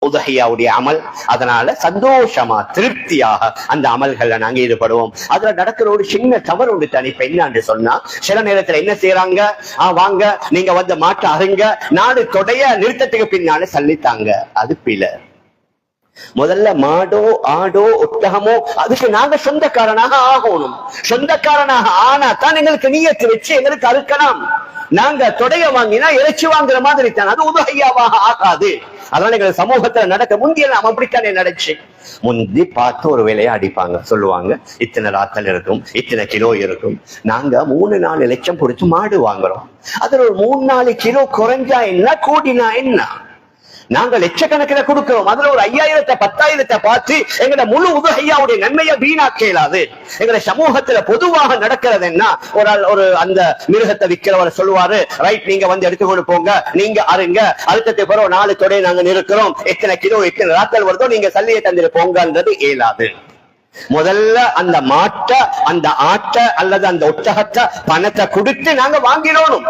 உதஹியாவுடைய அமல். அதனால சந்தோஷமா திருப்தியாக அந்த அமல்கள்ல நாங்க ஈடுபடுவோம். அதுல நடக்கிற ஒரு சின்ன தவறு உண்டு தனி. இப்ப என்னன்னு சொன்னா, சில நேரத்துல என்ன செய்யறாங்க, வாங்க நீங்க வந்து மாட்ட அருங்க, நாடு தொடைய நிறுத்தத்துக்கு பின்னால சல்லித்தாங்க. அது பிழை. முதல்ல மாடோ ஆடோ ஒட்டகமோ அதுக்கு நாங்க சொந்தக்காரனாக ஆகணும். சொந்தக்காரனாக ஆனா தான் எங்களுக்கு நியத்து வச்சு எங்களுக்கு அறுக்கலாம். நாங்க தொடைய வாங்கினா இறைச்சி வாங்குற மாதிரி தான், அது உதஹியாவாக ஆகாது. அதனால எங்க சமூகத்துல நடக்க முந்தியெல்லாம் அப்படித்தானே நடச்சு. முந்தி பார்த்து ஒரு வேலையை அடிப்பாங்க, சொல்லுவாங்க இத்தனை ராத்தல் இருக்கும், இத்தனை கிலோ இருக்கும். நாங்க 3-4 லட்சம் கொடுத்து மாடு வாங்குறோம். அதுல ஒரு 3-4 கிலோ குறைஞ்சா என்ன, கூடினா என்ன? நாங்க லட்சக்கணக்கில் கொடுக்கிறோம். அதுல ஒரு 5000-10,000 பார்த்து எங்கட முழு உதஹியாவுடைய நன்மையை வீணாக்க இயலாது. எங்க சமூகத்துல பொதுவாக நடக்கிறது என்ன, ஒரு அந்த மிருகத்தை விற்கிறவர் சொல்லுவாரு, ரைட் நீங்க வந்து எடுத்துக்கொண்டு போங்க, நீங்க அருங்க, அடுத்த பிறகு 4 தொடைய நாங்க நிறுக்கிறோம், எத்தனை கிலோ எத்தனை ராத்தல் வருதோ நீங்க சல்லியை தந்துட்டு போங்கன்றது இயலாது. முதல்ல அந்த மாட்டை, அந்த ஆட்டை அல்லது அந்த ஒட்டகத்தை பணத்தை கொடுத்து நாங்க வாங்கிடணும்.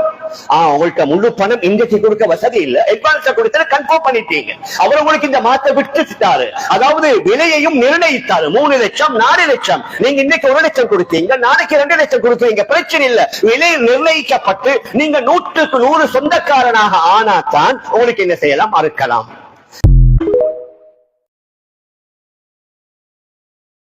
உங்கள்கிட்ட முழு பணம் இன்றைக்கு கொடுக்க வசதி இல்ல, அட்வான்ஸா கொடுத்து கன்ஃபார்ம் பண்ணிட்டீங்க. அவர் உங்களுக்கு இந்த மாட்டை விட்டுட்டாரு, அதாவது விலையையும் நிர்ணயித்தாரு. 3 லட்சம் 4 லட்சம், நீங்க இன்னைக்கு 1 லட்சம் கொடுத்தீங்க, நாளைக்கு 2 லட்சம் கொடுத்தீங்க, பிரச்சனை இல்ல. விலை நிர்ணயிக்கப்பட்டு நீங்க 100க்கு 100 சொந்தக்காரனாக ஆனாதான் உங்களுக்கு என்ன செய்யலாம், அறுக்கலாம்.